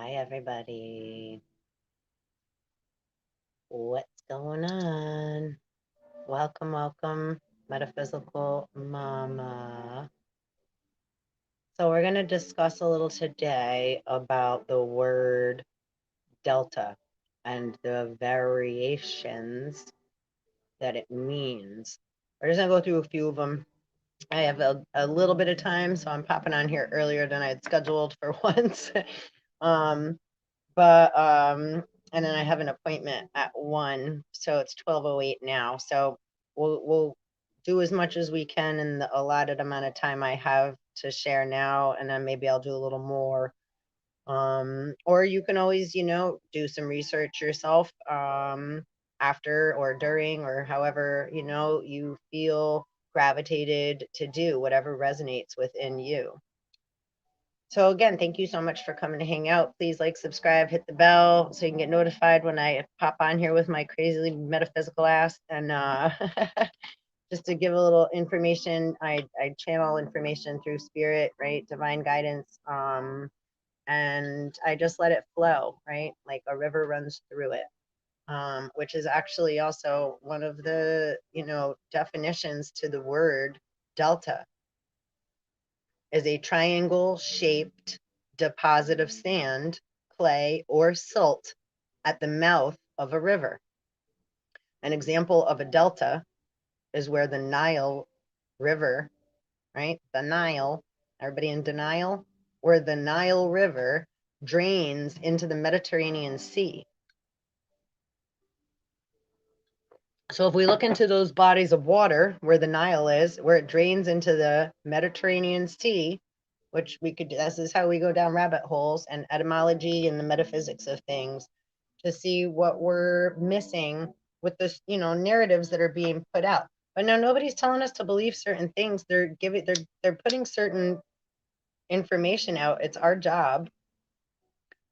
Hi, everybody. What's going on? Welcome, welcome, Metaphysical Mama. So, we're going to discuss a little today about the word delta and the variations that it means. We're just going to go through a few of them. I have a little bit of time, so I'm popping on here earlier than I had scheduled for once. um, and then I have an appointment at 1, so it's 12:08 now. So we'll do as much as we can in the allotted amount of time I have to share now, and then maybe I'll do a little more. Or you can always, do some research yourself after or during or however, you feel gravitated to do whatever resonates within you. So again, thank you so much for coming to hang out. Please like, subscribe, hit the bell so you can get notified when I pop on here with my crazily metaphysical ass. And just to give a little information, I channel information through spirit, right? Divine guidance. And I just let it flow, right? Like a river runs through it. Which is actually also one of the, definitions to the word delta, is a triangle-shaped deposit of sand, clay, or silt at the mouth of a river. An example of a delta is where the Nile River, right? The Nile, everybody in denial? Where the Nile River drains into the Mediterranean Sea. So if we look into those bodies of water where the Nile is, where it drains into the Mediterranean Sea, which we could, this is how we go down rabbit holes and etymology and the metaphysics of things to see what we're missing with this, narratives that are being put out. But now nobody's telling us to believe certain things. They're putting certain information out. It's our job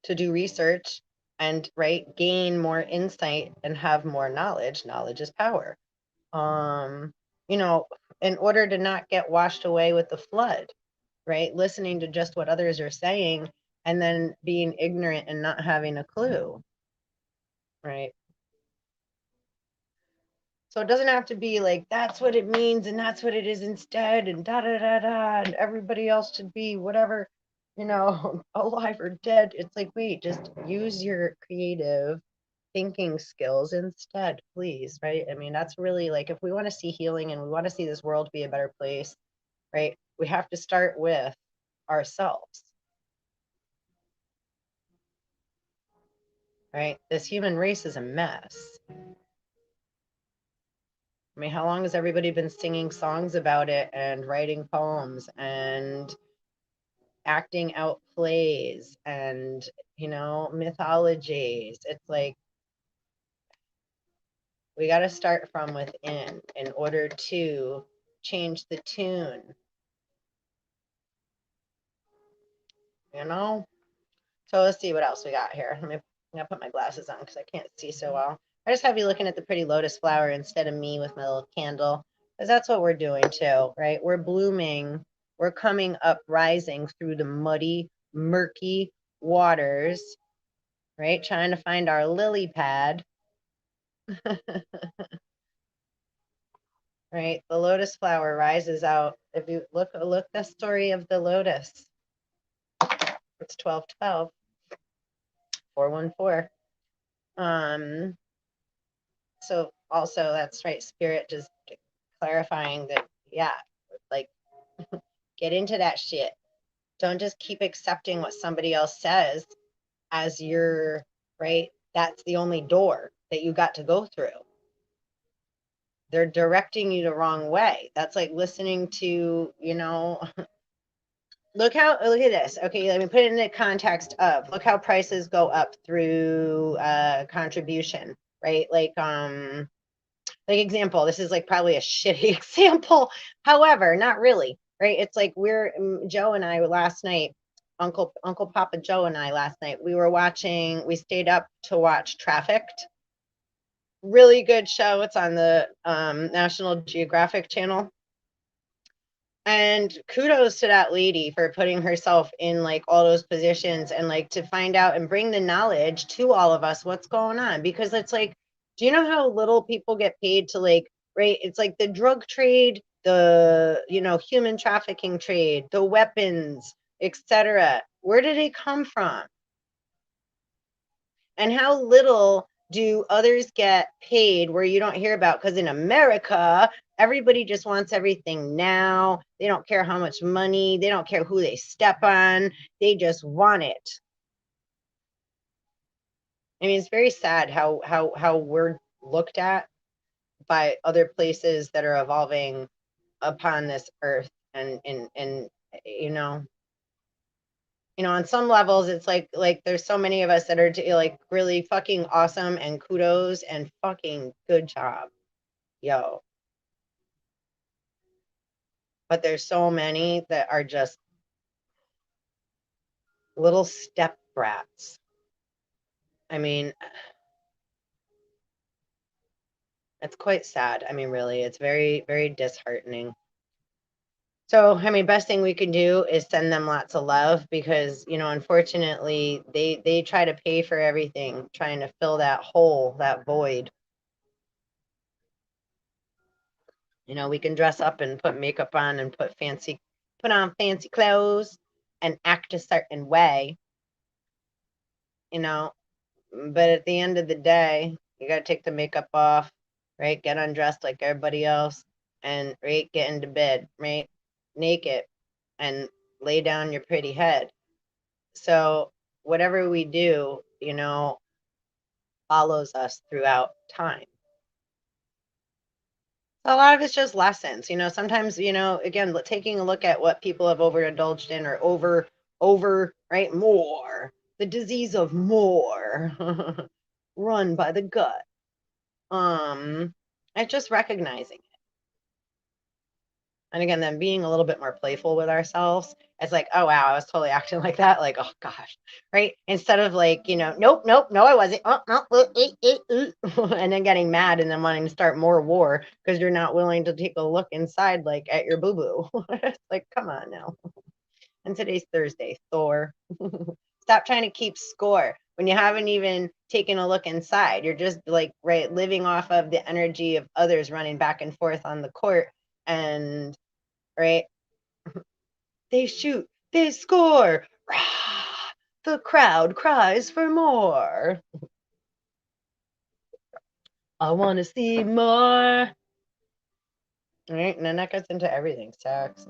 to do research and gain more insight and have more knowledge. Knowledge is power. You know, in order to not get washed away with the flood, right? Listening to just what others are saying and then being ignorant and not having a clue, right? So it doesn't have to be like, that's what it means and that's what it is instead, and da da da da, and everybody else should be whatever, alive or dead. It's like, wait, just use your creative thinking skills instead, please, right? I mean, that's really like, if we want to see healing and we want to see this world be a better place, right? We have to start with ourselves, right? This human race is a mess. I mean, how long has everybody been singing songs about it and writing poems and acting out plays and, mythologies? It's like, we got to start from within in order to change the tune, So let's see what else we got here. I'm gonna put my glasses on because I can't see so well. I just have you looking at the pretty lotus flower instead of me with my little candle, because that's what we're doing too, right? We're blooming, we're coming up, rising through the muddy, murky waters, right? Trying to find our lily pad. Right? The lotus flower rises out. If you look the story of the lotus. It's 1212, 414. So also that's right, spirit just clarifying that, yeah, like get into that shit. Don't just keep accepting what somebody else says as your, right? That's the only door that you got to go through. They're directing you the wrong way. That's like listening to, look at this. Okay, let me put it in the context of, look how prices go up through contribution, right? Like example, this is like probably a shitty example. However, not really, right? It's like Joe and I last night, Uncle Papa Joe and I last night, we stayed up to watch Trafficked. Really good show. It's on the National Geographic channel. And kudos to that lady for putting herself in like all those positions and like to find out and bring the knowledge to all of us what's going on. Because it's like, do you know how little people get paid to like, right? It's like the drug trade, the, you know, human trafficking trade, the weapons, etc. Where do they come from? And how little do others get paid where you don't hear about? Because in America, everybody just wants everything now. They don't care how much money, they don't care who they step on, they just want it. I mean, it's very sad how we're looked at by other places that are evolving upon this earth. And you know, on some levels it's like there's so many of us that are like really fucking awesome and kudos and fucking good job, yo. But there's so many that are just little step brats. I mean, it's quite sad. I mean, really, it's very, very disheartening. So, I mean, best thing we can do is send them lots of love because, unfortunately, they try to pay for everything, trying to fill that hole, that void. We can dress up and put makeup on and put on fancy clothes and act a certain way, you know, but at the end of the day, you got to take the makeup off, right? Get undressed like everybody else and, right, get into bed, right? Naked and lay down your pretty head. So, whatever we do, follows us throughout time. A lot of it's just lessons. Sometimes, again, taking a look at what people have overindulged in or right? Moor, the disease of Moor, run by the gut. It's just recognizing. And again, then being a little bit more playful with ourselves. It's like, oh wow, I was totally acting like that. Like, oh gosh, right? Instead of like, nope, nope, no, I wasn't. Oh, no, and then getting mad and then wanting to start more war because you're not willing to take a look inside, like at your boo boo. It's like, come on now. And today's Thursday, Thor. Stop trying to keep score when you haven't even taken a look inside. You're just like, right, living off of the energy of others running back and forth on the court. And right? They shoot, they score. Rah! The crowd cries for more. I want to see more. Right? And then that gets into everything, sex,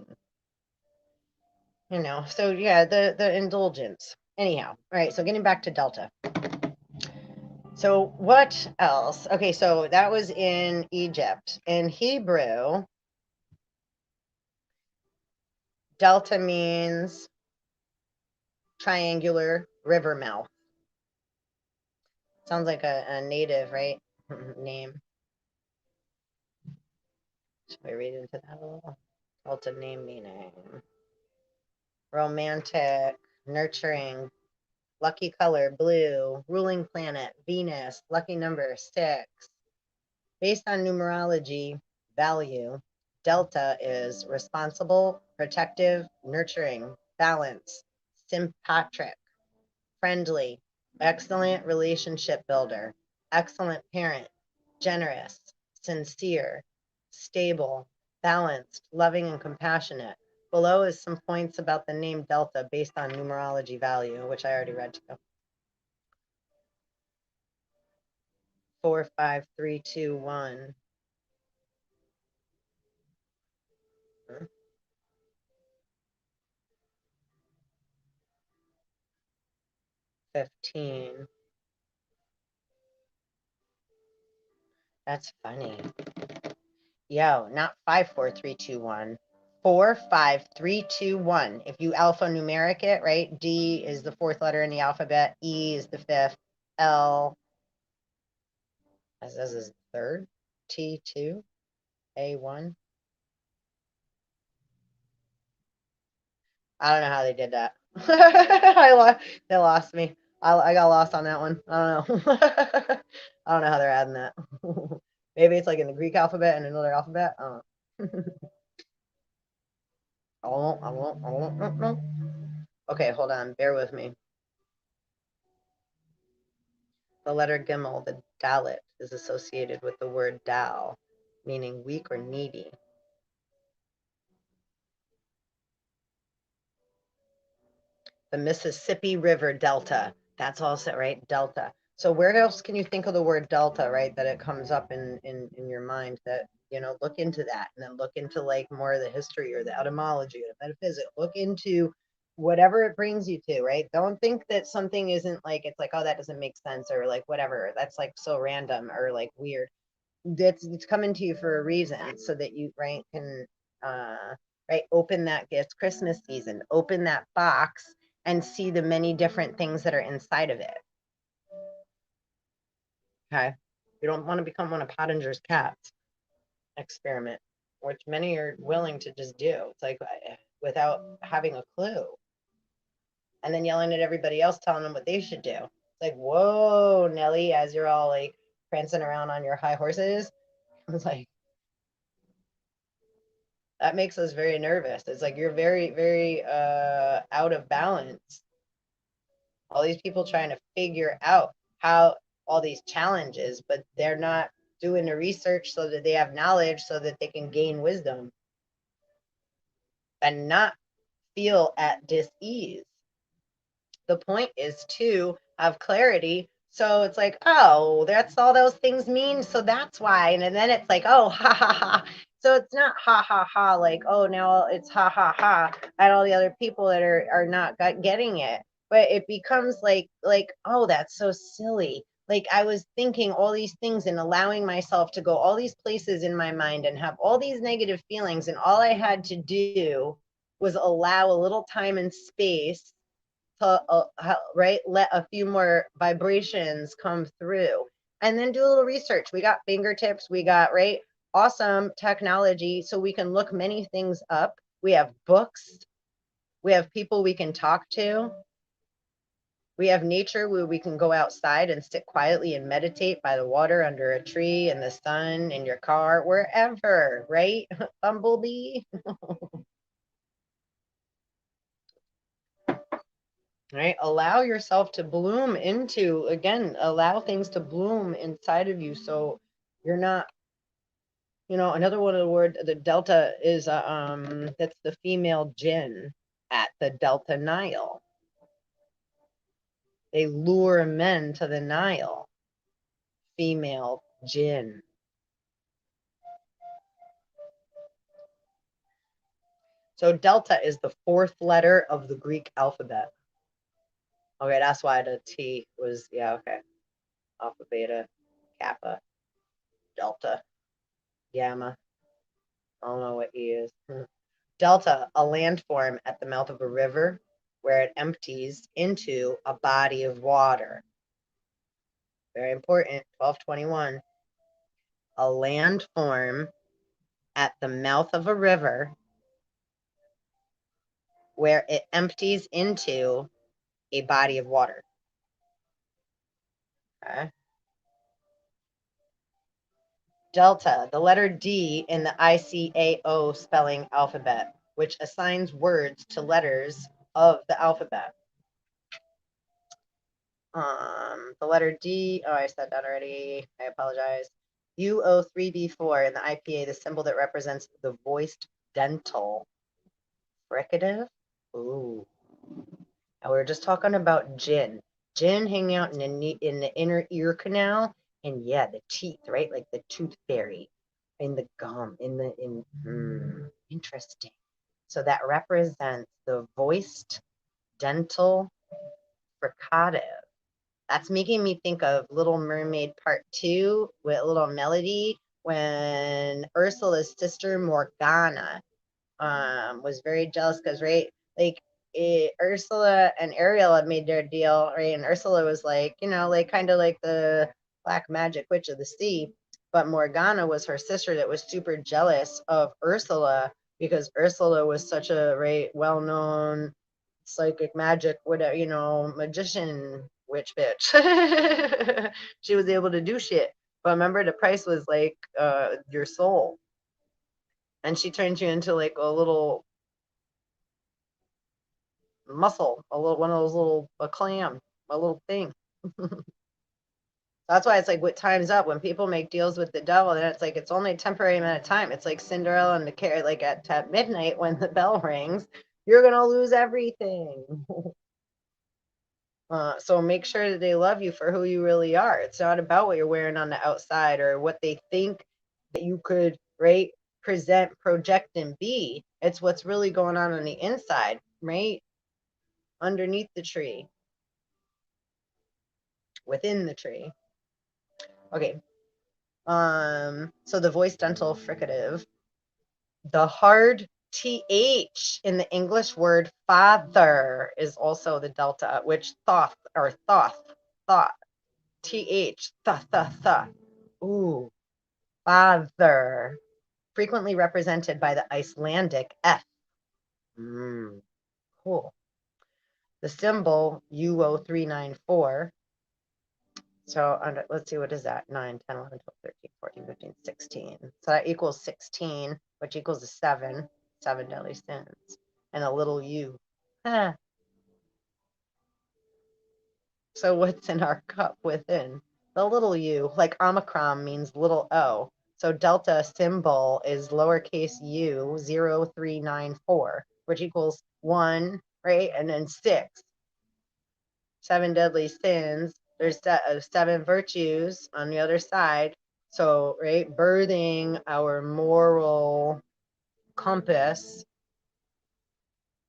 and, so yeah, the indulgence. Anyhow, right? So getting back to Delta. So what else? Okay, so that was in Egypt. In Hebrew, Delta means triangular river mouth. Sounds like a native, right? Name. Should we read into that a little? Delta name meaning. Romantic, nurturing, lucky color, blue, ruling planet, Venus, lucky number, 6. Based on numerology value, Delta is responsible, protective, nurturing, balanced, sympatric, friendly, excellent relationship builder, excellent parent, generous, sincere, stable, balanced, loving, and compassionate. Below is some points about the name Delta based on numerology value, which I already read to you. 4, 5, 3, 2, 1. 15. That's funny. Yo, not 5, 4, 3, 2, 1. 4, 5, 3, 2, 1. If you alphanumeric it, right? D is the 4th letter in the alphabet. E is the 5th. L as is 3rd. T 2. A 1. I don't know how they did that. They lost me. I got lost on that one. I don't know. I don't know how they're adding that. Maybe it's like in the Greek alphabet and another alphabet. I don't know. won't. Okay, hold on. Bear with me. The letter Gimel, the Dalet, is associated with the word Dal, meaning weak or needy. The Mississippi River Delta. That's also right, Delta. So where else can you think of the word Delta, right? That it comes up in your mind that, look into that, and then look into like more of the history or the etymology or the metaphysics. Look into whatever it brings you to, right? Don't think that something isn't like, it's like, oh, that doesn't make sense, or like whatever. That's like so random or like weird. It's coming to you for a reason, so that you, right, can right, open that gift. Christmas season, open that box and see the many different things that are inside of it. Okay, you don't want to become one of Pottinger's cats. Experiment, which many are willing to just do. It's like without having a clue, and then yelling at everybody else, telling them what they should do. It's like, whoa, Nelly, as you're all like prancing around on your high horses. It's like, that makes us very nervous. It's like you're very, very out of balance. All these people trying to figure out how all these challenges, but they're not doing the research so that they have knowledge so that they can gain wisdom and not feel at dis-ease. The point is to have clarity. So it's like, oh, that's all those things mean. So that's why. And then it's like, oh, ha, ha, ha. So it's not ha, ha, ha, like, oh, now it's ha, ha, ha at all the other people that are not getting it. But it becomes like, oh, that's so silly. Like I was thinking all these things and allowing myself to go all these places in my mind and have all these negative feelings. And all I had to do was allow a little time and space to right, let a few more vibrations come through, and then do a little research. We got fingertips, we got, right, awesome technology, so we can look many things up. We have books, we have people we can talk to, we have nature where we can go outside and sit quietly and meditate by the water, under a tree, in the sun, in your car, wherever, right? Bumblebee. Right, allow yourself to bloom into, again, allow things to bloom inside of you, so you're not, another one of the word, the delta is that's the female jinn at the Delta Nile. They lure men to the Nile. Female jinn. So delta is the fourth letter of the Greek alphabet. Okay, that's why the T was, yeah, okay. Alpha, beta, kappa, delta, gamma. I don't know what E is. Delta, a landform at the mouth of a river where it empties into a body of water. Very important, 1221. A landform at the mouth of a river where it empties into a body of water. Okay. Delta, the letter D in the ICAO spelling alphabet, which assigns words to letters of the alphabet. The letter D, oh, I said that already. I apologize. UO3B4 in the IPA, the symbol that represents the voiced dental. Fricative? Ooh. And we were just talking about jinn. Jinn hanging out in the inner ear canal, and yeah, the teeth, right? Like the tooth fairy, in the gum, interesting. So that represents the voiced dental fricative. That's making me think of Little Mermaid Part 2 with a little melody when Ursula's sister Morgana was very jealous because, right, like Ursula and Ariel had made their deal, right? And Ursula was like, like kind of like the black magic witch of the sea. But Morgana was her sister that was super jealous of Ursula because Ursula was such a, right, well-known psychic magic, whatever, magician witch bitch. She was able to do shit. But remember, the price was like your soul. And she turned you into like a little muscle, one of those little, a clam, a little thing. That's why it's like what time's up when people make deals with the devil. Then it's like it's only a temporary amount of time. It's like Cinderella and the carrot. Like at midnight when the bell rings, you're gonna lose everything. So make sure that they love you for who you really are. It's not about what you're wearing on the outside or what they think that you could, right, present, project, and be. It's what's really going on the inside, right, underneath the tree, within the tree. Okay. So the voice dental fricative, the hard th in the English word father is also the delta, which thoth or thoth, thought, th, th. Ooh, father, frequently represented by the Icelandic f. Cool. The symbol UO394. So let's see, what is that? 9, 10, 11, 12, 13, 14, 15, 16. So that equals 16, which equals a 7 deadly sins, and a little u. Huh. So what's in our cup within? The little u, like Omicron means little o. So delta symbol is lowercase u 0394, which equals 1, right? And then 6. 7 deadly sins. There's 7 virtues on the other side. So, right, birthing our moral compass,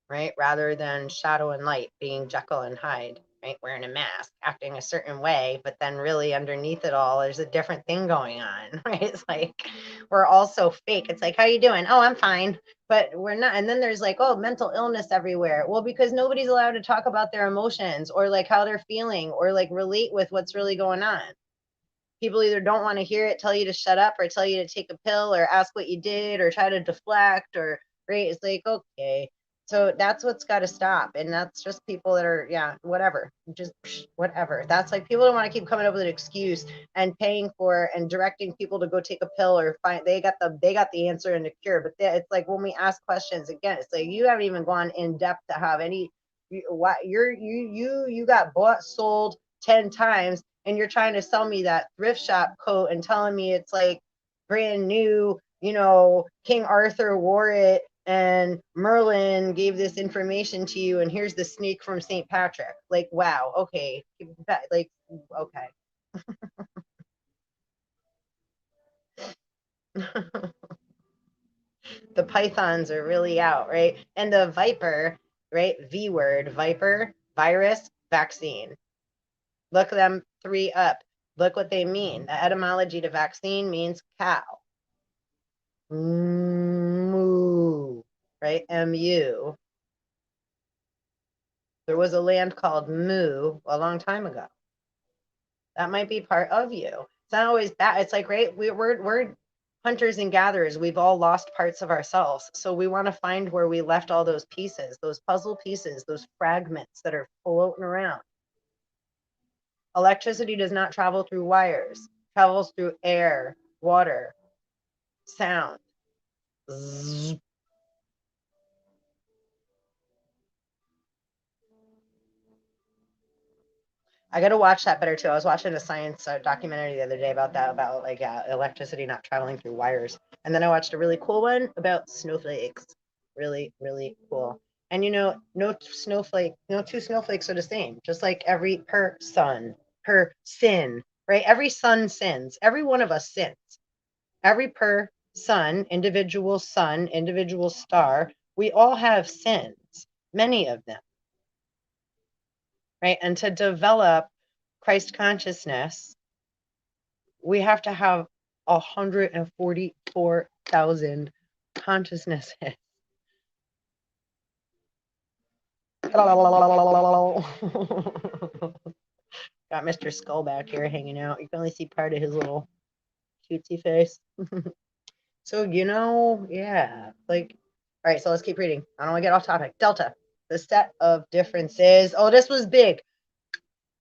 right, rather than shadow and light, being Jekyll and Hyde, right, wearing a mask, acting a certain way, but then really underneath it all, there's a different thing going on, right? It's like we're all so fake. It's like, how you doing? Oh, I'm fine, but we're not. And then there's like, oh, mental illness everywhere. Well, because nobody's allowed to talk about their emotions or like how they're feeling or like relate with what's really going on. People either don't want to hear it, tell you to shut up, or tell you to take a pill, or ask what you did, or try to deflect, or right. It's like, okay. So that's what's got to stop. And that's just people that are, yeah, whatever, just whatever. That's like people don't want to keep coming up with an excuse and paying for and directing people to go take a pill or find they got the answer and the cure. But it's like when we ask questions again, it's like you haven't even gone in depth to have any. You got bought, sold 10 times, and you're trying to sell me that thrift shop coat and telling me it's like brand new, King Arthur wore it and Merlin gave this information to you, and here's the snake from St. Patrick. Like, wow, okay. Like, okay. The pythons are really out, right? And the viper, right? V word, viper, virus, vaccine. Look them 3 up. Look what they mean. The etymology to vaccine means cow. Moo, right? M-U. There was a land called Moo a long time ago. That might be part of you. It's not always bad. It's like, right? We're hunters and gatherers. We've all lost parts of ourselves. So we want to find where we left all those pieces, those puzzle pieces, those fragments that are floating around. Electricity does not travel through wires, it travels through air, water, sound. Zzz. I got to watch that better too. I was watching a science documentary the other day about that, about like electricity not traveling through wires. And then I watched a really cool one about snowflakes. Really, really cool. And no two snowflakes are the same. Just like every per sin, right? Every sun sins. Every one of us sins. Every sun, individual star, we all have sins, many of them. Right? And to develop Christ consciousness, we have to have 144,000 consciousnesses. Got Mr. Skull back here hanging out. You can only see part of his little cutesy face. So, yeah, like, all right, so let's keep reading. I don't want to get off topic. Delta, the set of differences. Oh, this was big.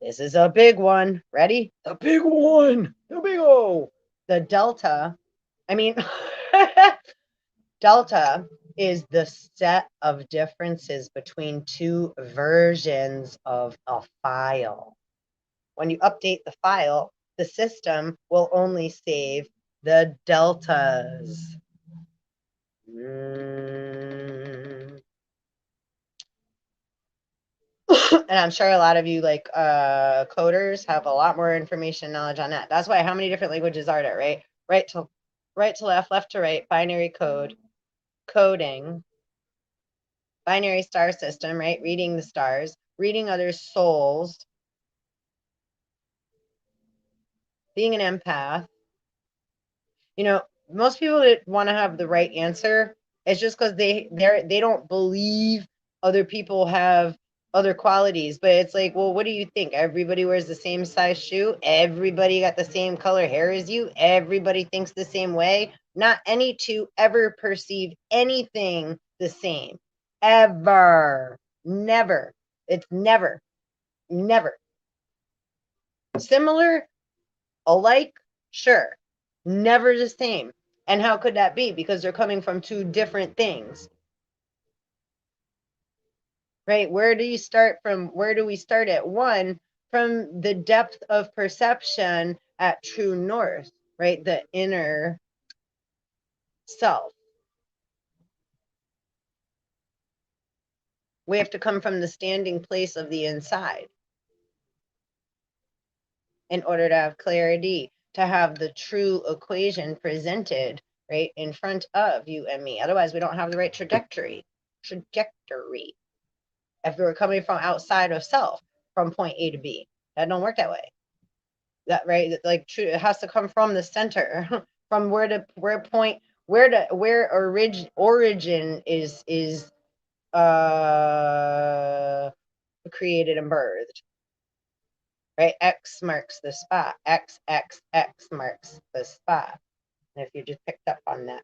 This is a big one. Ready? The big one. The big O. The delta. I mean, delta is the set of differences between two versions of a file. When you update the file, the system will only save the deltas. And I'm sure a lot of you like coders have a lot more information knowledge on that. That's why how many different languages are there, right? Right to left to right, binary code, coding, binary star system, right? Reading the stars, reading other souls, being an empath. You know, most people that want to have the right answer, it's just because they don't believe other people have other qualities. But it's like, well, what do you think? Everybody wears the same size shoe. Everybody got the same color hair as you. Everybody thinks the same way. Not any two ever perceive anything the same. Ever. Never. It's never. Never. Similar, alike, sure. Never the same. And how could that be? Because they're coming from two different things. Right? Where do you start from? Where do we start at? One, from the depth of perception at true north, right? The inner self. We have to come from the standing place of the inside in order to have clarity, to have the true equation presented right in front of you and me. Otherwise, we don't have the right trajectory. If we were coming from outside of self, from point A to B, that don't work that way. That right, like true, it has to come from the center, from where origin is created and birthed. Right, X marks the spot. X marks the spot. And if you just picked up on that,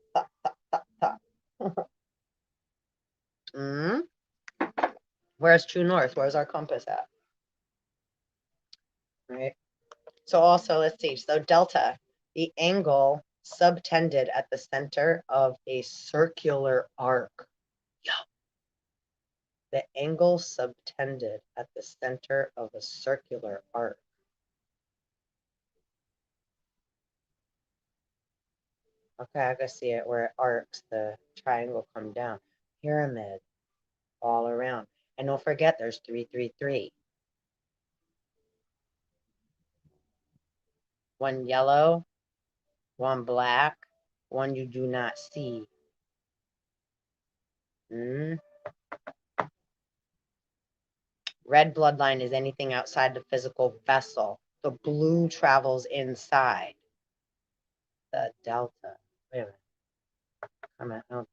Where's true north? Where's our compass at? Right. So also, let's see. So delta, the angle subtended at the center of a circular arc. Yeah. The angle subtended at the center of a circular arc. Okay, I can see it where it arcs, the triangle come down. Pyramid all around. And don't forget, there's 333. One yellow, one black, one you do not see. Red bloodline is anything outside the physical vessel. The blue travels inside. The delta. Wait a minute. Coming out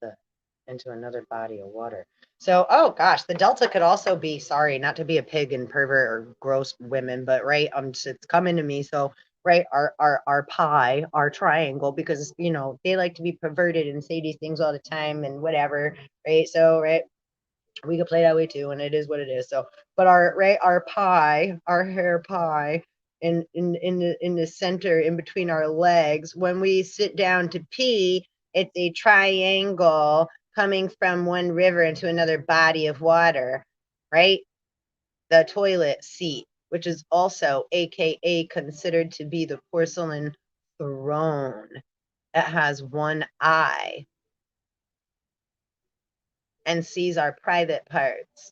into another body of water. So, oh gosh, the delta could also be, sorry, not to be a pig and pervert or gross women, but right, it's coming to me. So, right, our pie, our triangle, because you know they like to be perverted and say these things all the time and whatever, right? So, right, we could play that way too, and it is what it is. So, but our pie, our hair pie, in the center, in between our legs, when we sit down to pee, it's a triangle coming from one river into another body of water, right? The toilet seat, which is also AKA considered to be the porcelain throne. It has one eye and sees our private parts.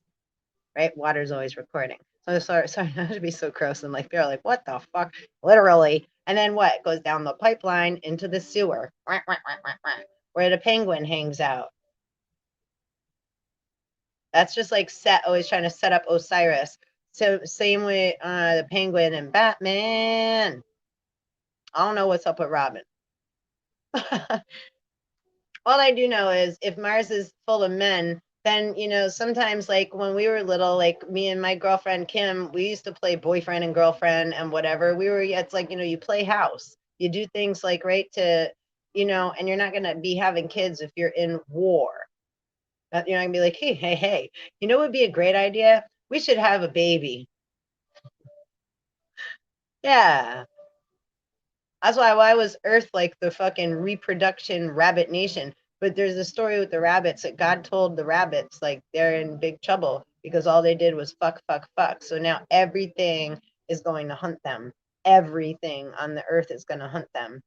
Right? Water's always recording. So sorry not to be so gross and like they're like, what the fuck? Literally. And then what? It goes down the pipeline into the sewer. Where the penguin hangs out. That's just like Set always trying to set up Osiris. So same way the penguin and Batman. I don't know what's up with Robin. All I do know is if Mars is full of men, then you know sometimes like when we were little, like me and my girlfriend Kim, we used to play boyfriend and girlfriend and whatever. It's like, you know, you play house, you do things like right to, you know, and you're not gonna be having kids if you're in war. You're not gonna be like, hey, you know what would be a great idea? We should have a baby. Yeah. That's why was Earth like the fucking reproduction rabbit nation? But there's a story with the rabbits that God told the rabbits, like, they're in big trouble because all they did was fuck, fuck, fuck. So now everything is going to hunt them. Everything on the earth is going to hunt them.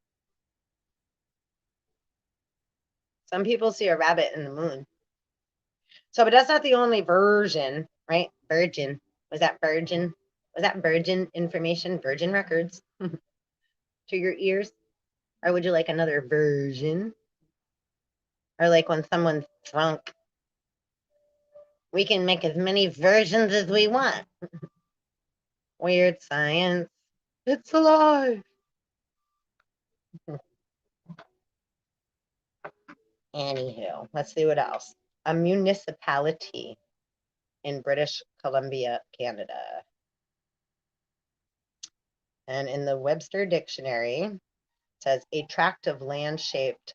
Some people see a rabbit in the moon. So, but that's not the only version, right? Virgin. Was that virgin? Was that virgin information? Virgin records to your ears? Or would you like another version? Or like when someone's drunk, we can make as many versions as we want. Weird science. It's alive. Anywho, let's see what else. A municipality in British Columbia, Canada. And in the Webster Dictionary, it says a tract of land shaped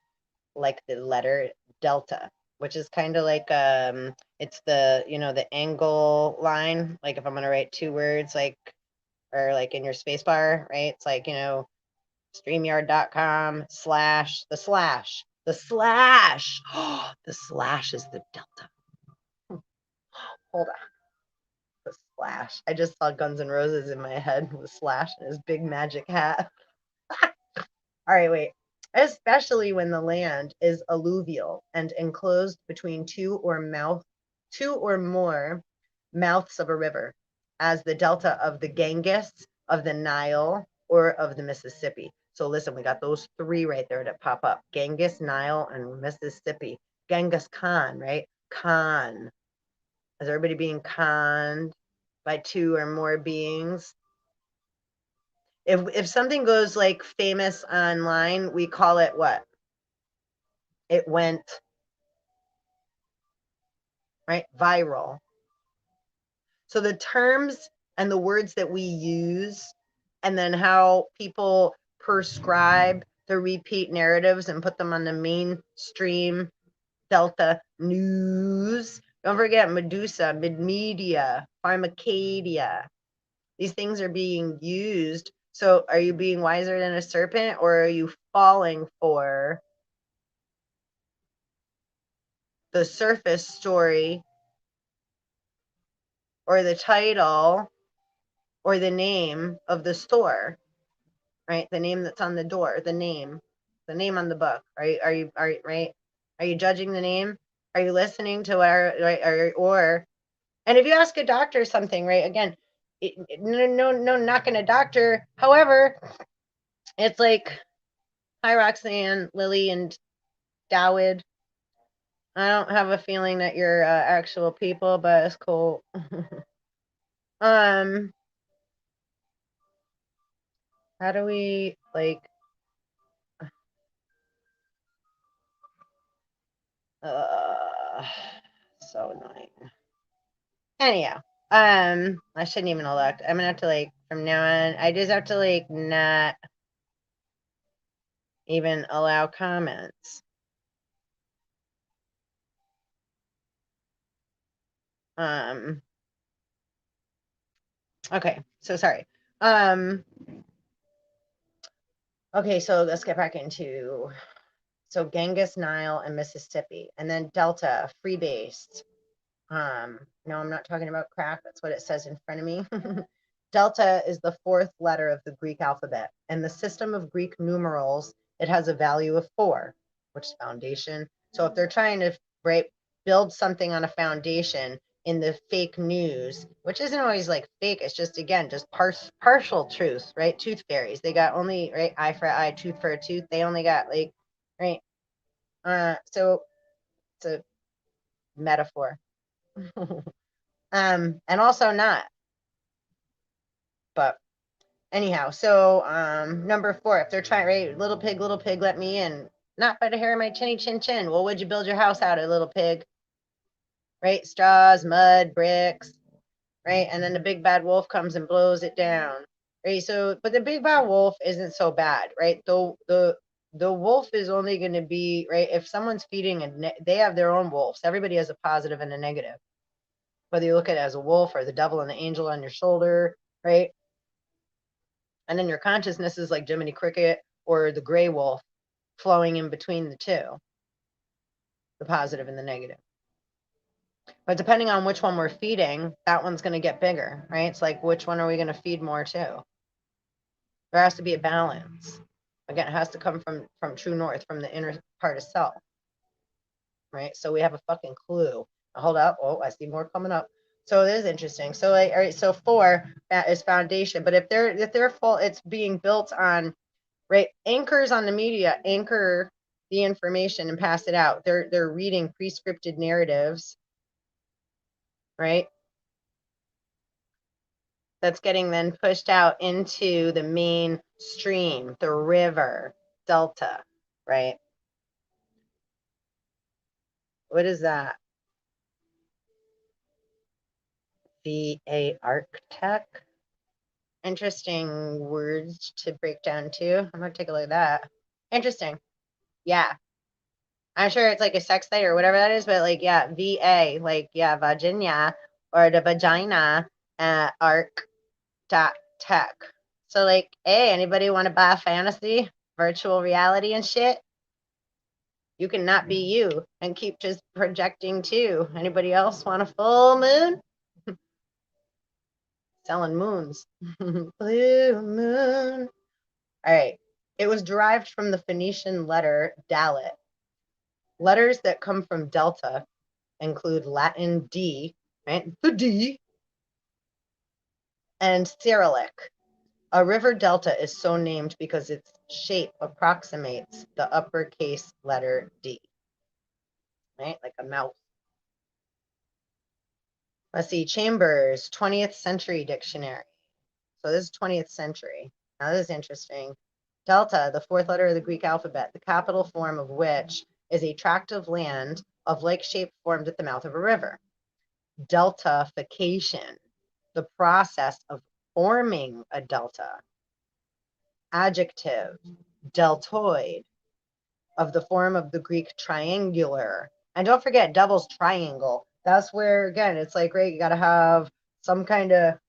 like the letter delta, which is kind of like it's the, you know, the angle line. Like if I'm gonna write two words, like, or like in your space bar, right? It's like, you know, StreamYard.com slash the slash. The slash. Oh, the slash is the delta. Hold on. The slash. I just saw Guns N' Roses in my head with Slash and his big magic hat. All right, wait. Especially when the land is alluvial and enclosed between two or more mouths of a river, as the delta of the Ganges, of the Nile, or of the Mississippi. So listen, we got those three right there that pop up: Ganges, Nile, and Mississippi. Genghis Khan, right? Khan. Is everybody being conned by two or more beings? If something goes like famous online, we call it what? It went, right, viral. So the terms and the words that we use, and then how people prescribe the repeat narratives and put them on the mainstream Delta news. Don't forget Medusa, Midmedia, Pharmacadia. These things are being used. So are you being wiser than a serpent, or are you falling for the surface story or the title or the name of the store, right? The name that's on the door, the name on the book. Right? Are you judging the name? Are you listening to our, right? Or and if you ask a doctor something, right? Again, no, knocking a doctor. However, it's like, hi, Roxanne, Lily, and Dawid. I don't have a feeling that you're actual people, but it's cool. um, how do we like? So annoying. Anyhow, I shouldn't even have looked. I'm gonna have to like from now on. I just have to like not even allow comments. Okay, so sorry. Okay, so let's get back into so Genghis, Nile, and Mississippi, and then Delta, free based. No, I'm not talking about crack. That's what it says in front of me. Delta is the fourth letter of the Greek alphabet. And the system of Greek numerals, it has a value of 4, which is foundation. So if they're trying to build something on a foundation in the fake news, which isn't always like fake, it's just, again, just partial truth, right? Tooth fairies. They got only, right, eye for eye, tooth for a tooth. They only got like, right? So it's a metaphor. And also not. But anyhow, so number 4, if they're trying, right, little pig, let me in. Not by the hair of my chinny chin chin. Well, what'd you build your house out of, little pig? Right? Straws, mud, bricks, right? And then the big bad wolf comes and blows it down. Right? So, but the big bad wolf isn't so bad, right? The wolf is only going to be, right, if someone's feeding they have their own wolves. Everybody has a positive and a negative. Whether you look at it as a wolf or the devil and the angel on your shoulder, right? And then your consciousness is like Jiminy Cricket or the gray wolf flowing in between the two. the positive and the negative. But depending on which one we're feeding, that one's going to get bigger, right? It's like, which one are we going to feed more to? There has to be a balance. Again, it has to come from true north, from the inner part of self, right? So we have a fucking clue. Hold up. Oh, I see more coming up. So it is interesting. So like, all right, so 4 that is foundation. But if they're full, it's being built on, right? Anchors on the media anchor the information and pass it out. They're reading prescripted narratives, right? That's getting then pushed out into the main stream, the river, delta, right? What is that? VA architect. Interesting words to break down too. I'm gonna take a look at that. Interesting. Yeah. I'm sure it's like a sex site or whatever that is, but like, yeah, VA, like, yeah, Virginia or the vagina arc dot tech. So like, hey, anybody want to buy fantasy, virtual reality and shit? You can not be you and keep just projecting too. Anybody else want a full moon? Selling moons. Blue moon. All right. It was derived from the Phoenician letter Dalet. Letters that come from delta include Latin D, right? The D, and Cyrillic. A river delta is so named because its shape approximates the uppercase letter D, right? Like a mouse. Let's see, Chambers, 20th Century Dictionary. So this is 20th century. Now this is interesting. Delta, the 4th letter of the Greek alphabet, the capital form of which is a tract of land of like shape formed at the mouth of a river. Deltafication, the process of forming a delta. Adjective, deltoid, of the form of the Greek triangular. And don't forget devil's triangle. That's where, again, it's like, right, you got to have some kind of,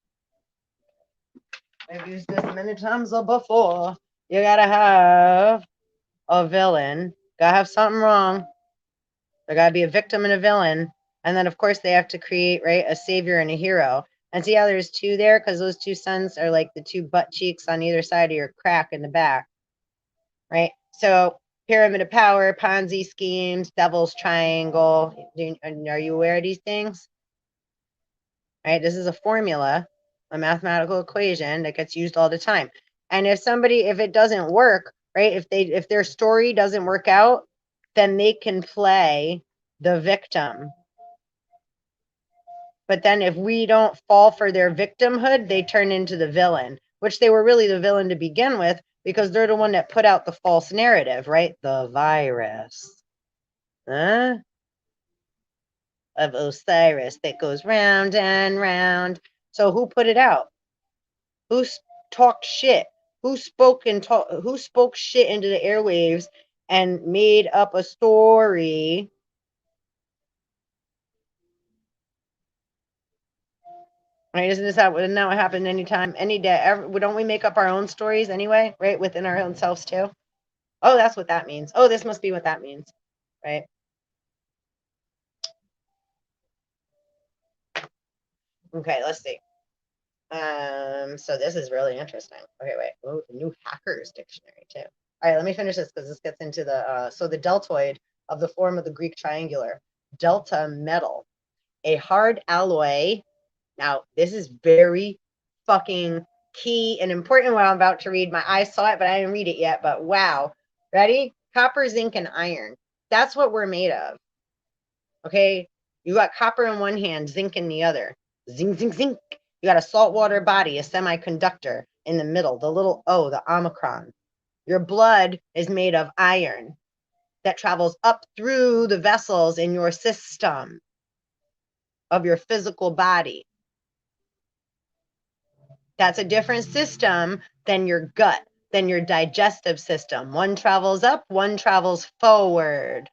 I've used this many times before. You got to have a villain, got to have something wrong. There got to be a victim and a villain. And then, of course, they have to create, right, a savior and a hero. And see how there's 2 there? Because those 2 suns are like the 2 butt cheeks on either side of your crack in the back, right? So pyramid of power, Ponzi schemes, devil's triangle. Are you aware of these things? Right? This is a formula, a mathematical equation that gets used all the time. And if it doesn't work, right? If their story doesn't work out, then they can play the victim. But then if we don't fall for their victimhood, they turn into the villain, which they were really the villain to begin with, because they're the one that put out the false narrative, right? The virus of Osiris that goes round and round. So who put it out? Who talked shit? Who spoke shit into the airwaves and made up a story? Right? Isn't that what happened anytime, any day? Don't we make up our own stories anyway, right? Within our own selves too. Oh, that's what that means. Oh, this must be what that means, right? Okay, let's see. So this is really interesting. Okay, wait. Oh, the new Hackers Dictionary too. All right, let me finish this because this gets into the so the deltoid of the form of the Greek triangular. Delta metal, a hard alloy. Now, this is very fucking key and important what I'm about to read. My eyes saw it, but I didn't read it yet. But wow. Ready? Copper, zinc, and iron. That's what we're made of. Okay? You got copper in one hand, zinc in the other. Zinc, zinc, zinc. You got a saltwater body, a semiconductor in the middle, the little O, the omicron. Your blood is made of iron that travels up through the vessels in your system of your physical body. That's a different system than your gut, than your digestive system. One travels up, one travels forward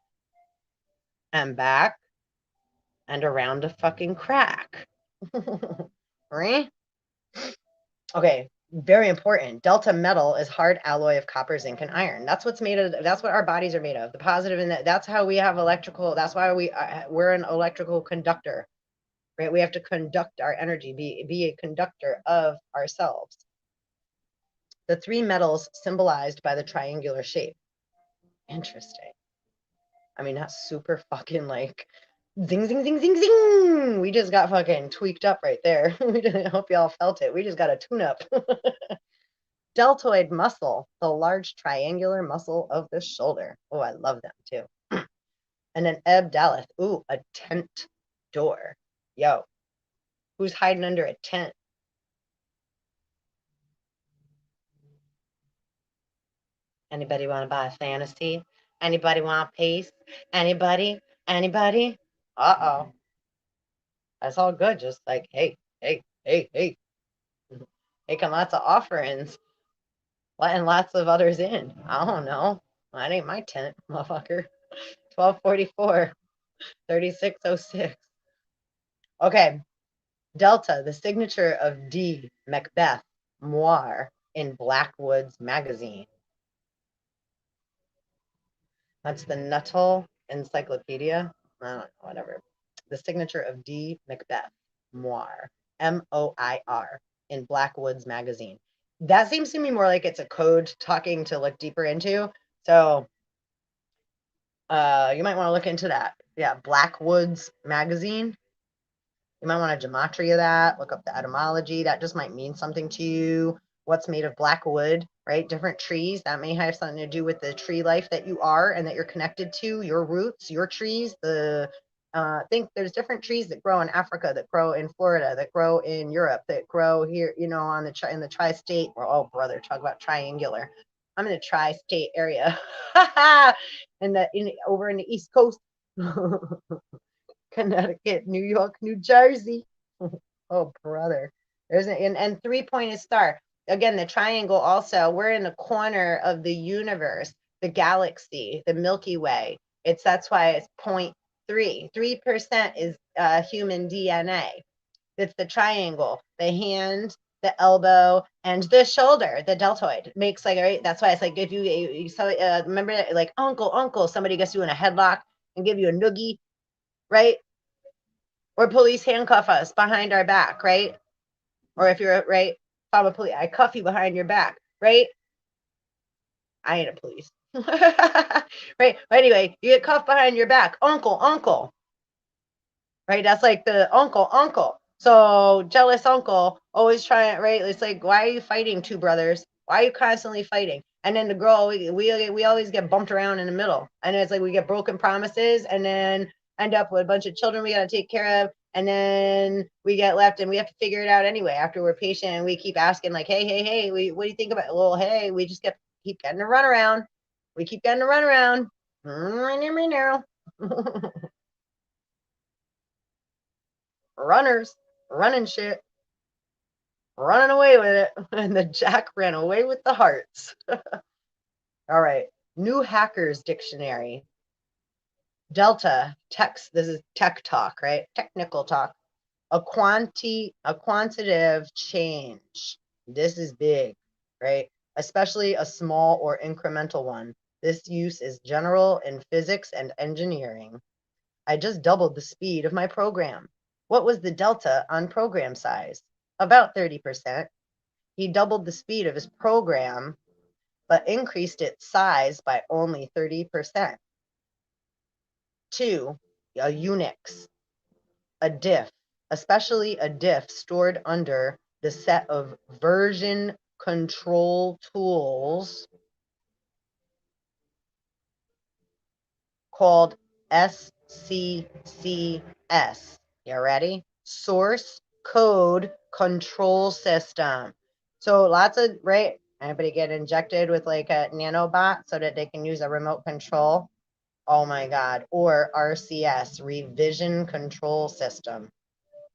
and back and around a fucking crack. Right? Okay, Very important. Delta metal is hard alloy of copper, zinc, and iron. That's what's made of. That's what our bodies are made of. The positive and that's how we have electrical. That's why we're an electrical conductor, right? We have to conduct our energy, be a conductor of ourselves. The three metals symbolized by the triangular shape. Interesting. I mean, that's super fucking like zing, zing, zing, zing, zing. We just got fucking tweaked up right there. I hope y'all felt it. We just got a tune up. Deltoid muscle, the large triangular muscle of the shoulder. Oh, I love them too. And then Abdalith. Ooh, a tent door. Yo, who's hiding under a tent? Anybody want to buy a fantasy? Anybody want a piece? Anybody? Anybody? Uh-oh. That's all good. Just like, hey, hey, hey, hey. Making lots of offerings, letting lots of others in. I don't know. That ain't my tent, motherfucker. 1244, 3606. Okay. Delta, the signature of D. Macbeth, Moor, in Blackwood's magazine. That's the Nuttall Encyclopedia. I don't know, whatever. The signature of D. Macbeth, Moir, Moir, in Blackwood's magazine. That seems to me more like it's a code talking to look deeper into. So you might want to look into that. Yeah, Blackwood's magazine. You might want a gematria that, look up the etymology. That just might mean something to you. What's made of black wood, right? Different trees. That may have something to do with the tree life that you are and that you're connected to, your roots, your trees. I think there's different trees that grow in Africa, that grow in Florida, that grow in Europe, that grow here, you know, on in the tri-state. Oh, brother, talk about triangular. I'm in the tri-state area, over in the East Coast. Connecticut, New York, New Jersey. Oh, brother. There's and 3-pointed star. Again, the triangle also, we're in the corner of the universe, the galaxy, the Milky Way. That's why it's 0.3. 3% is human DNA. It's the triangle, the hand, the elbow, and the shoulder, the deltoid. Makes like, right? That's why it's like if you remember like uncle, somebody gets you in a headlock and give you a noogie, right? Or police handcuff us behind our back, right? Or if you're right, if I'm a police, I cuff you behind your back, right? I ain't a police. Right? But anyway, you get cuffed behind your back. Uncle. Right? That's like the uncle. So jealous uncle, always trying, right? It's like, why are you fighting two brothers? Why are you constantly fighting? And then the girl, we always get bumped around in the middle. And it's like we get broken promises and then end up with a bunch of children we got to take care of. And then we get left and we have to figure it out anyway after we're patient and we keep asking, like, hey, what do you think about it? Well, hey, we just keep getting a runaround. We keep getting a runaround. Runners, running shit, running away with it. And the Jack ran away with the hearts. All right. New Hackers Dictionary. Delta, text. This is tech talk, right? Technical talk. A quantitative change. This is big, right? Especially a small or incremental one. This use is general in physics and engineering. I just doubled the speed of my program. What was the delta on program size? About 30%. He doubled the speed of his program, but increased its size by only 30%. 2, a Unix, a diff, especially a diff stored under the set of version control tools called SCCS. You ready? Source Code Control System. So lots of, right? Anybody get injected with like a nanobot so that they can use a remote control? Oh my God. Or RCS, Revision Control System.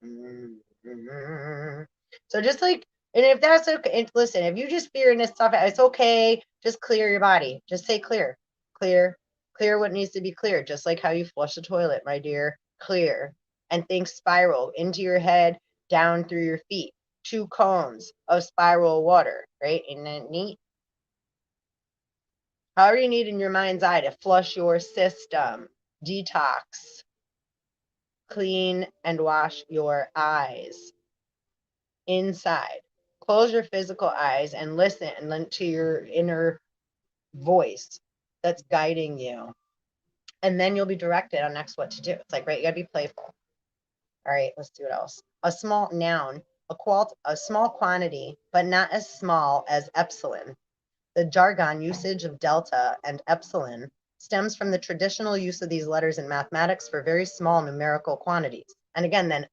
Mm-hmm. So just like, and if that's okay, listen, if you just fearing this stuff, it's okay. Just clear your body. Just say clear, clear what needs to be cleared. Just like how you flush the toilet, my dear. Clear. And things spiral into your head, down through your feet, 2 cones of spiral water, right? Isn't that neat? However you need in your mind's eye to flush your system, detox, clean and wash your eyes inside. Close your physical eyes and listen to your inner voice that's guiding you. And then you'll be directed on next what to do. It's like, right, you gotta be playful. All right, let's do what else. A small noun, a small quantity, but not as small as epsilon. The jargon usage of delta and epsilon stems from the traditional use of these letters in mathematics for very small numerical quantities. And again, then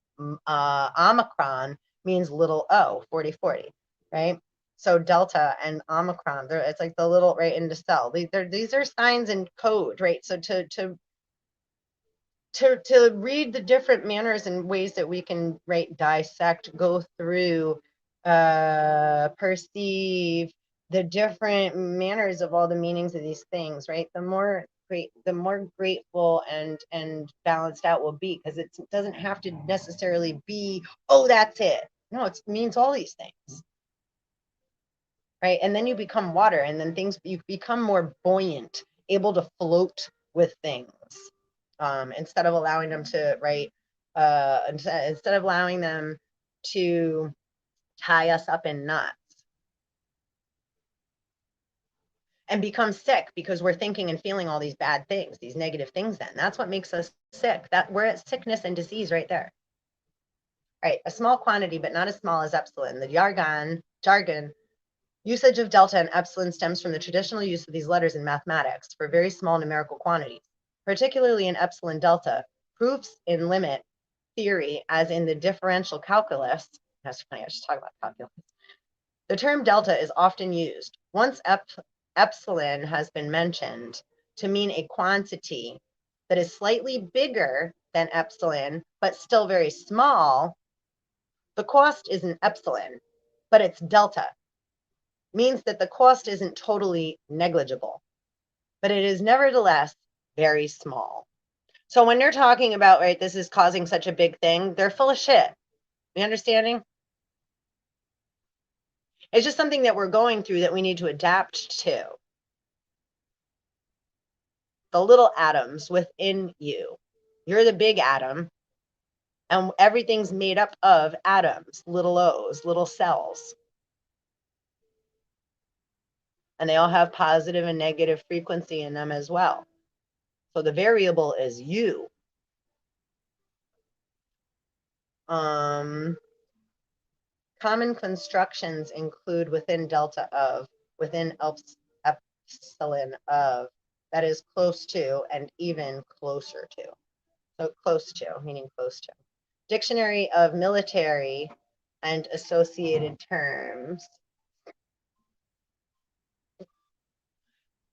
omicron means little o, 40/40, right? So delta and omicron, it's like the little, right, in the cell. These are signs and code, right? So to read the different manners and ways that we can, right, dissect, go through, perceive the different manners of all the meanings of these things, right? The more grateful and balanced out will be, because it doesn't have to necessarily be, oh, that's it. No, it means all these things, right? And then you become water, and then you become more buoyant, able to float with things, instead of allowing them to, right, instead of allowing them to tie us up in knots and become sick because we're thinking and feeling all these bad things, these negative things. Then that's what makes us sick. That we're at sickness and disease right there. Right, a small quantity, but not as small as epsilon. The jargon usage of delta and epsilon stems from the traditional use of these letters in mathematics for very small numerical quantities, particularly in epsilon delta. Proofs in limit theory, as in the differential calculus, that's funny, I should talk about calculus. The term delta is often used, once epsilon has been mentioned, to mean a quantity that is slightly bigger than epsilon, but still very small. The cost isn't epsilon, but it's delta. Means that the cost isn't totally negligible, but it is nevertheless very small. So when they're talking about, right, this is causing such a big thing, they're full of shit. You understanding? It's just something that we're going through that we need to adapt to. The little atoms within you. You're the big atom, and everything's made up of atoms, little O's, little cells. And they all have positive and negative frequency in them as well. So the variable is you. Common constructions include within delta of, within epsilon of, that is close to, and even closer to. So close to, meaning close to. Dictionary of military and associated terms.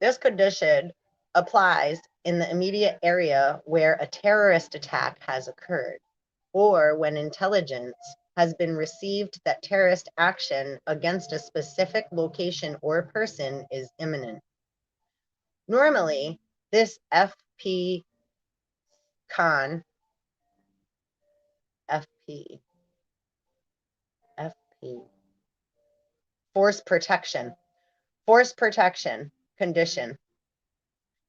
This condition applies in the immediate area where a terrorist attack has occurred, or when intelligence has been received that terrorist action against a specific location or person is imminent. Normally, this FP force protection condition.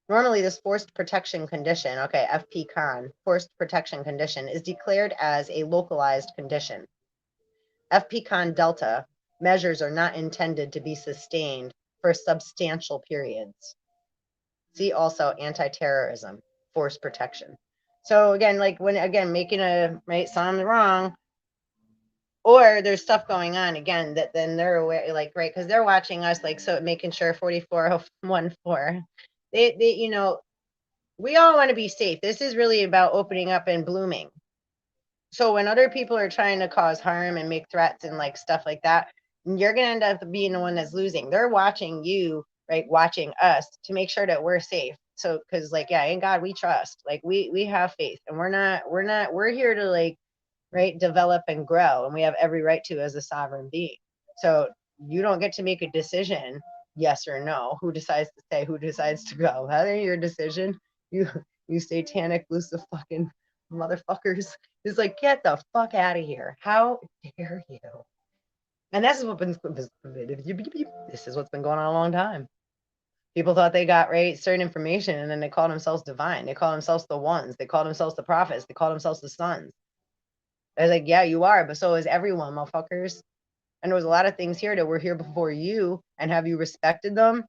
Normally, this forced protection condition, okay, forced protection condition, is declared as a localized condition. FP delta measures are not intended to be sustained for substantial periods. See also anti-terrorism, force protection. So again, like when, again, making a, right, something wrong, or there's stuff going on, again, that then they're aware, like, right, because they're watching us, like, so making sure 4414, they, you know, we all want to be safe. This is really about opening up and blooming. So when other people are trying to cause harm and make threats and like stuff like that, you're going to end up being the one that's losing. They're watching you, right? Watching us to make sure that we're safe. So, cause like, yeah, in God we trust, like we have faith, and we're here to, like, right, develop and grow. And we have every right to as a sovereign being. So you don't get to make a decision, yes or no, who decides to stay, who decides to go. That ain't your decision. You satanic fucking motherfuckers. Is like, get the fuck out of here. How dare you? And this is what's been going on a long time. People thought they got certain information, and then they called themselves divine. They called themselves the ones. They called themselves the prophets. They called themselves the sons. I was like, yeah, you are, but so is everyone, motherfuckers. And there was a lot of things here that were here before you. And have you respected them?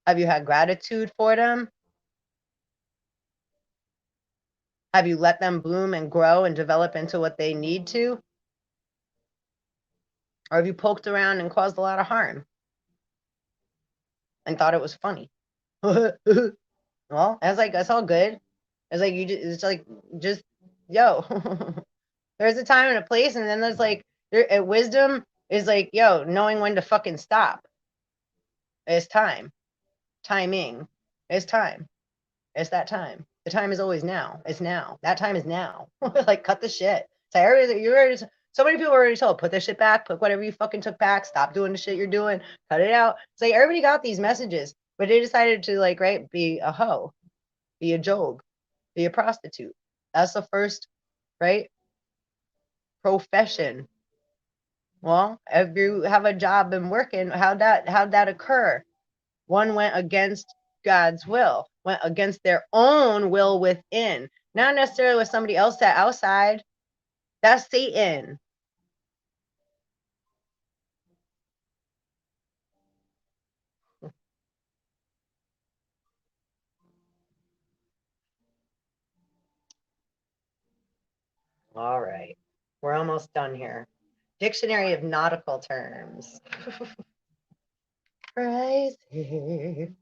Have you had gratitude for them? Have you let them bloom and grow and develop into what they need to? Or have you poked around and caused a lot of harm and thought it was funny? Well, I was like, that's all good. It's like, it's like, just, yo, there's a time and a place. And then there's like, wisdom is like, yo, knowing when to fucking stop. It's time. Timing. It's time. It's that time. The time is always now. It's now. That time is now. Like, cut the shit. So many people are already told, put this shit back, put whatever you fucking took back, stop doing the shit you're doing, cut it out. It's like everybody got these messages, but they decided to like, be a hoe, be a job, be a prostitute. That's the first, profession. Well, if you have a job and working, how'd that occur? One went against God's will, went against their own will within, not necessarily with somebody else that outside. That's Satan. All right. We're almost done here. Dictionary of nautical terms. Crazy.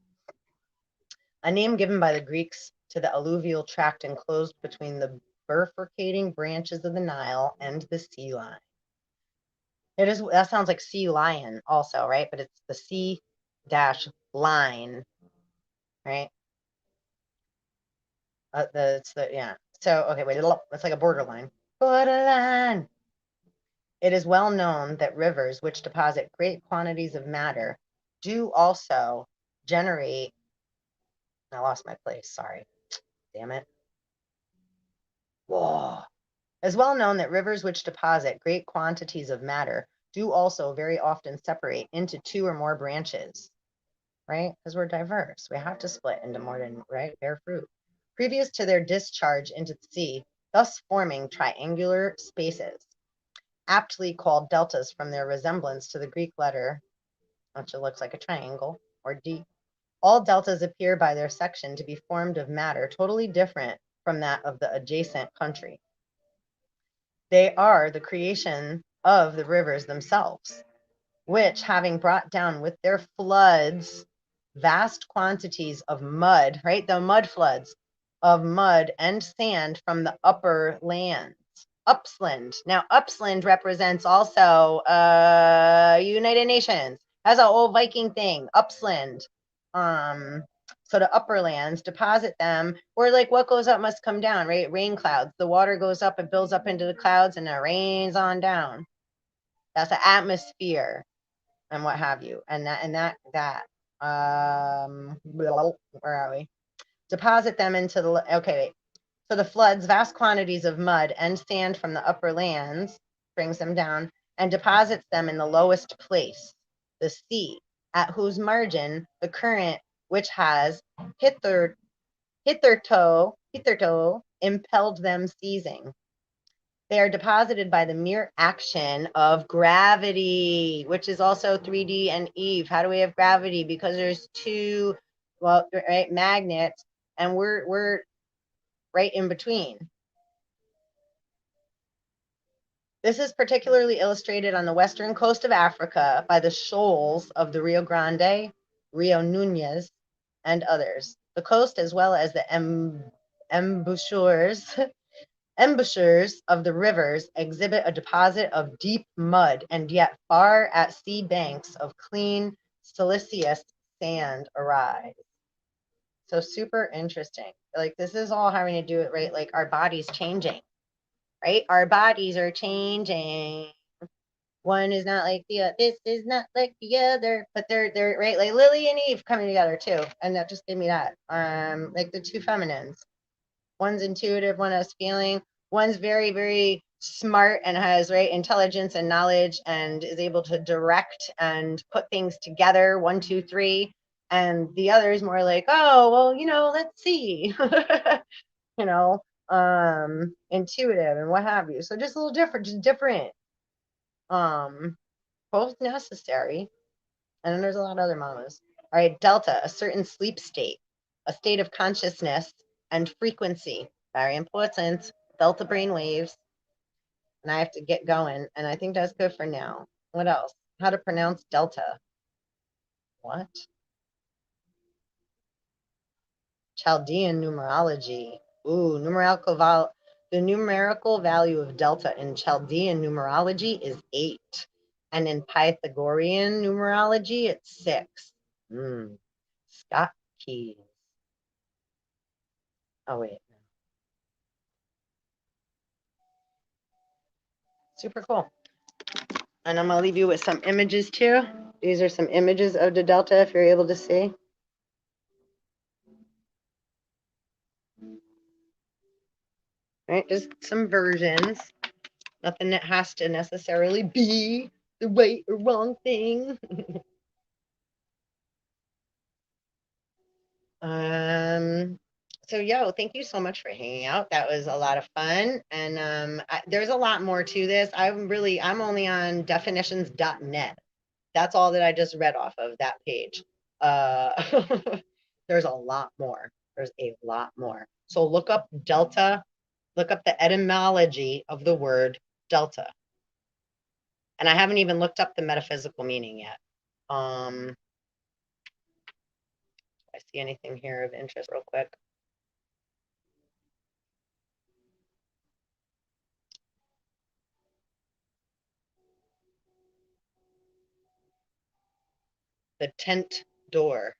A name given by the Greeks to the alluvial tract enclosed between the bifurcating branches of the Nile and the sea line. That sounds like sea lion also, right? But it's the sea dash line, right? Yeah. So, okay, wait, it's like a borderline. Borderline. It is well known that rivers which deposit great quantities of matter do also generate. I lost my place. Sorry. Damn it. Whoa. It is well known that rivers which deposit great quantities of matter do also very often separate into two or more branches, right? Because we're diverse. We have to split into more than, bear fruit. Previous to their discharge into the sea, thus forming triangular spaces, aptly called deltas from their resemblance to the Greek letter, which looks like a triangle, or D. All deltas appear by their section to be formed of matter totally different from that of the adjacent country. They are the creation of the rivers themselves, which, having brought down with their floods vast quantities of mud, right? The mud floods of mud and sand from the upper lands. Upsland. Now, upsland represents also United Nations. That's an old Viking thing. Upsland. So the upper lands, deposit them, or like what goes up must come down, right? Rain clouds. The water goes up and builds up into the clouds and it rains on down. That's the atmosphere and what have you. And where are we? Deposit them into the, okay, wait. So the floods, vast quantities of mud and sand from the upper lands, brings them down and deposits them in the lowest place, the sea, at whose margin the current, which has hitherto impelled them ceasing. They are deposited by the mere action of gravity, which is also 3D and Eve. How do we have gravity? Because there's two, magnets, and we're right in between. This is particularly illustrated on the western coast of Africa by the shoals of the Rio Grande, Rio Nunez, and others. The coast, as well as the embouchures of the rivers, exhibit a deposit of deep mud, and yet far at sea banks of clean siliceous sand arise. So super interesting. Like, this is all having to do with, like our bodies changing, right? Our bodies are changing. One is not like the other. This is not like the other, but they're right, like Lily and Eve coming together too. And that just gave me that. Like the two feminines. One's intuitive, one has feeling. One's very, very smart and has right intelligence and knowledge and is able to direct and put things together, 1, 2, 3. And the other is more like, oh, well, let's see, you know, intuitive and what have you. So just a little different, um, both necessary. And then there's a lot of other mamas. All right, delta, a certain sleep state, a state of consciousness and frequency. Very important. Delta brain waves. And I have to get going. And I think that's good for now. What else? How to pronounce delta? What? Chaldean numerology. Ooh, the numerical value of delta in Chaldean numerology is 8. And in Pythagorean numerology, it's 6. Scott keys. Oh, wait. Super cool. And I'm going to leave you with some images too. These are some images of the delta if you're able to see. Right, just some versions. Nothing that has to necessarily be the right or wrong thing. So thank you so much for hanging out. That was a lot of fun. And there's a lot more to this. I'm only on definitions.net. That's all that I just read off of that page. Uh, there's a lot more. There's a lot more. So look up delta, look up the etymology of the word delta. And I haven't even looked up the metaphysical meaning yet. I see anything here of interest real quick. The tent door.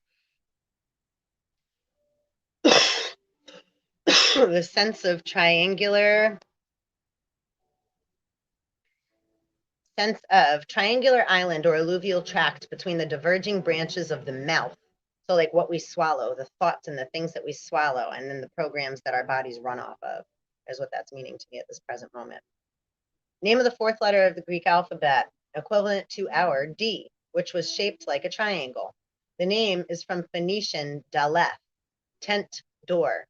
The sense of triangular island or alluvial tract between the diverging branches of the mouth. So like what we swallow, the thoughts and the things that we swallow, and then the programs that our bodies run off of is what that's meaning to me at this present moment. Name of the 4th letter of the Greek alphabet, equivalent to our D, which was shaped like a triangle. The name is from Phoenician daleth, tent door.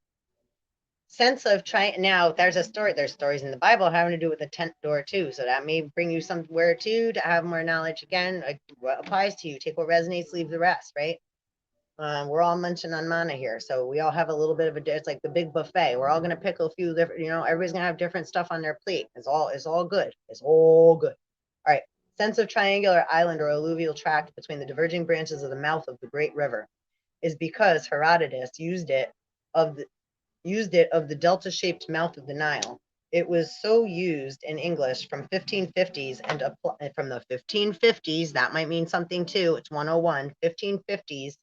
Sense of now there's stories in the Bible having to do with the tent door too, so that may bring you somewhere too to have more knowledge. Again, like what applies to you, take what resonates, leave the rest, right? We're all munching on mana here, so we all have a little bit of it's like the big buffet. We're all gonna pick a few different, everybody's gonna have different stuff on their plate. It's all good. It's all good. All right. Sense of triangular island or alluvial tract between the diverging branches of the mouth of the great river is because Herodotus used it of the delta-shaped mouth of the Nile. It was so used in English from 1550s and from the 1550s, that might mean something too, it's 101, 1550s,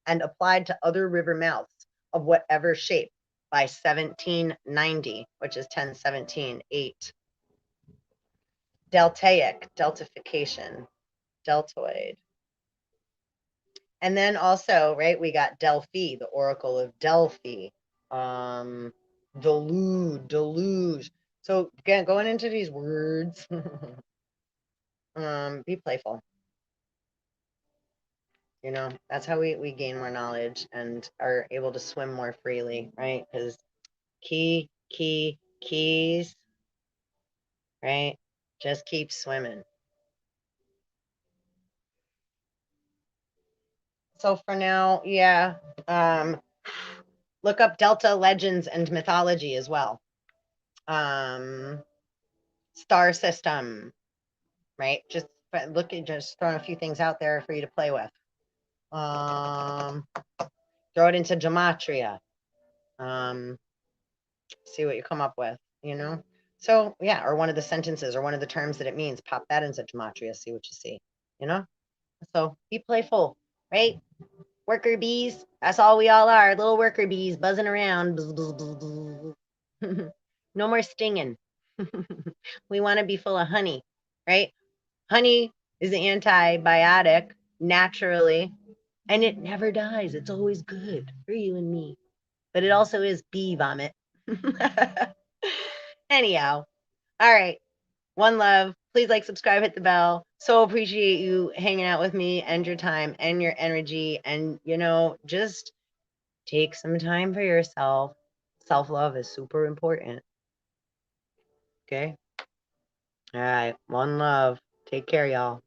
and applied to other river mouths of whatever shape by 1790, which is 1017, 8. Deltaic, deltification, deltoid. And then also, right, we got Delphi, the Oracle of Delphi. Deluge. So again, going into these words, be playful. That's how we gain more knowledge and are able to swim more freely, right? Because keys, right? Just keep swimming. So for now, yeah. Look up Delta legends and mythology as well. Star system, right? Just throwing a few things out there for you to play with. Throw it into gematria. See what you come up with, So yeah, or one of the sentences or one of the terms that it means, pop that into gematria, see what you see, So be playful, right? Worker bees, that's all we all are, little worker bees buzzing around. Buzz, buzz, buzz, buzz. No more stinging. We want to be full of honey, right? Honey is antibiotic naturally, and it never dies. It's always good for you and me. But it also is bee vomit. Anyhow, All right. One love. Please like, subscribe, hit the bell. So appreciate you hanging out with me and your time and your energy. And, just take some time for yourself. Self-love is super important. Okay? All right. One love. Take care, y'all.